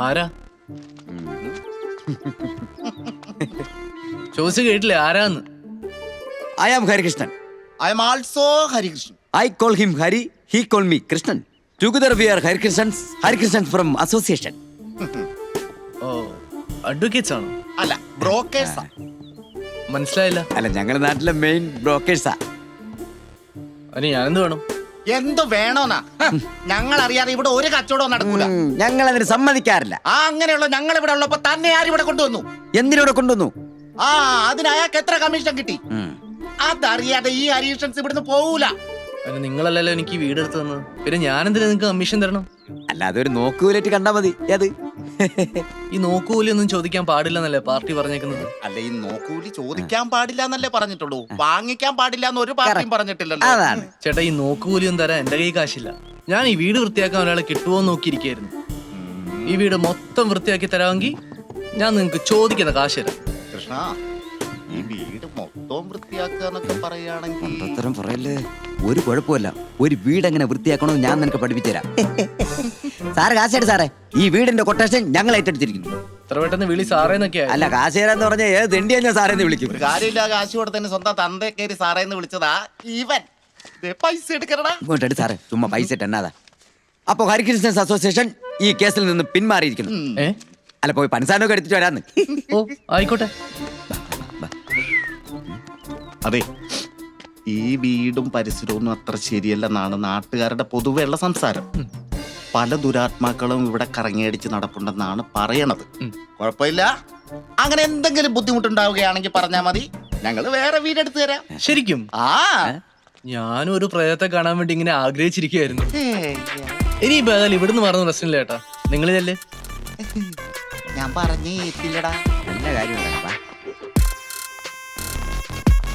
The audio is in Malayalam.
ആരാ ചോദിച്ചു കേട്ടില്ലേ ആരാന്ന്? I am Harikrishnan. I am also Harikrishnan. I call him Hari, he call me Krishnan. Together we are Harikrishnans from association. ഓ അഡ്വക്കേറ്റ്സ് ആണോ? അല്ല, ബ്രോക്കേഴ്സാ. മനസ്സിലായില്ല. അല്ല, ഞങ്ങളുടെ നാട്ടിലെ മെയിൻ ബ്രോക്കേഴ്സാ. അതിന് ഞാനെന്ത് വേണം? എന്ത് വേണോന്നാ? ഞങ്ങൾ അറിയാതെ ഇവിടെ ഒരു കച്ചവടവും നടക്കൂല. ഞങ്ങൾ അതിന് സമ്മതിക്കാറില്ല. അങ്ങനെയുള്ള ഞങ്ങൾ ഇവിടെ ഉള്ളപ്പോ തന്നെ ആരിവിടെ കൊണ്ടുവന്നു? എന്തിനൂടെ കൊണ്ടുവന്നു? അതിന് അയാൾക്ക് എത്ര കമ്മീഷൻ കിട്ടി? അതറിയാതെ ഈ ഹരീഷൻസ് ഇവിടുന്ന് പോവൂല. അതിന് നിങ്ങളല്ലല്ലോ എനിക്ക് വീട് എടുത്തു തന്നത്. പിന്നെ ഞാനെന്തിനാ നിങ്ങൾക്ക് കമ്മീഷൻ തരണം? അല്ല, അതൊരു നോക്കൂലേറ്റ് കണ്ടാ മതി. അത് ഈ നോക്കൂലി ഒന്നും ചോദിക്കാൻ പാടില്ലെന്നല്ലേ പാർട്ടി പറഞ്ഞേക്കുന്നത്? അല്ല, ഈ നോക്കൂലി ചോദിക്കാൻ പാടില്ല എന്നല്ലേ പറഞ്ഞിട്ടുള്ളൂ, വാങ്ങിക്കാൻ പാടില്ല എന്ന് ഒരു പാർട്ടിയും പറഞ്ഞിട്ടില്ലല്ലോ. അതാണ് ചേട്ടാ, ഈ നോക്കൂലിയും തരാൻ എന്റെ കൈ കാശില്ല. ഞാൻ ഈ വീട് വൃത്തിയാക്കാൻ ഒരാളെ കിട്ടുമോ നോക്കിയിരിക്കായിരുന്നു. ഈ വീട് മൊത്തം വൃത്തിയാക്കി തരാമെങ്കിൽ ഞാൻ നിങ്ങൾക്ക് ചോദിക്കുന്ന കാശ് തരാം. കൃഷ്ണ, ഈ വീട് മൊത്തം വൃത്തിയാക്കുക എന്നൊക്കെ പറയുകയാണെങ്കിൽ അത്തരം പറയല്ലേ, ഒരു കുഴപ്പമില്ല. ഒരു വീട് എങ്ങനെ വൃത്തിയാക്കണമെന്ന് ഞാൻ നിനക്ക് പഠിപ്പിച്ചുതരാം. സാറ് കാശേട് സാറേ, ഈ വീടിന്റെ കൊട്ടേഷൻ ഞങ്ങൾ ഏറ്റെടുത്തിരിക്കുന്നു. ഇത്ര പെട്ടെന്ന് വിളി സാറേന്നൊക്കെയാ? അല്ല, കാശേരാന്ന് പറഞ്ഞാൽ ഏത് തെണ്ടിയാ ഞാൻ സാറേന്ന് വിളിക്കും. ഒരു കാര്യമില്ല, കാശ് കൊടുത്തന്നെ സ്വന്തം തന്തേ കയറി സാറേന്ന് വിളിച്ചതാ ഇവൻ. പൈസ എടുക്കണടാ. ഇങ്ങോട്ടെടുത്ത് സാറേ, ചുമ്മാ പൈസ ഇട്ട് എന്നാതാ. അപ്പൊ ഹരികൃഷ്ണൻസ് അസോസിയേഷൻ ഈ കേസിൽ നിന്ന് പിന്മാറിയിരിക്കുന്നു. അല്ല, പോയി പൻസാനൊക്കെ എടുത്തിട്ട് വരാന്ന്. ഓ ആയിക്കോട്ടെ. അതെ, ഈ വീടും പരിസരവും അത്ര ശരിയല്ലെന്നാണ് നാട്ടുകാരുടെ പൊതുവെയുള്ള സംസാരം. പല ദുരാത്മാക്കളും ഇവിടെ കറങ്ങിയടിച്ച് നടപ്പുണ്ടെന്നാണ് പറയണത്. കുഴപ്പമില്ല, അങ്ങനെ എന്തെങ്കിലും ബുദ്ധിമുട്ടുണ്ടാവുകയാണെങ്കിൽ പറഞ്ഞാൽ മതി, ഞങ്ങൾ വേറെ വീടെടുത്ത് തരാം. ശരിക്കും? ഞാനും ഒരു പ്രേതത്തെ കാണാൻ വേണ്ടി ഇങ്ങനെ ആഗ്രഹിച്ചിരിക്കുകയായിരുന്നു. ഇനിയിപ്പോ ഏതായാലും ഇവിടുന്ന് പറഞ്ഞ പ്രശ്നമില്ല ചേട്ടാ, നിങ്ങളിതല്ലേ? ഞാൻ പറഞ്ഞേറ്റില്ലടാ. നല്ല കാര്യം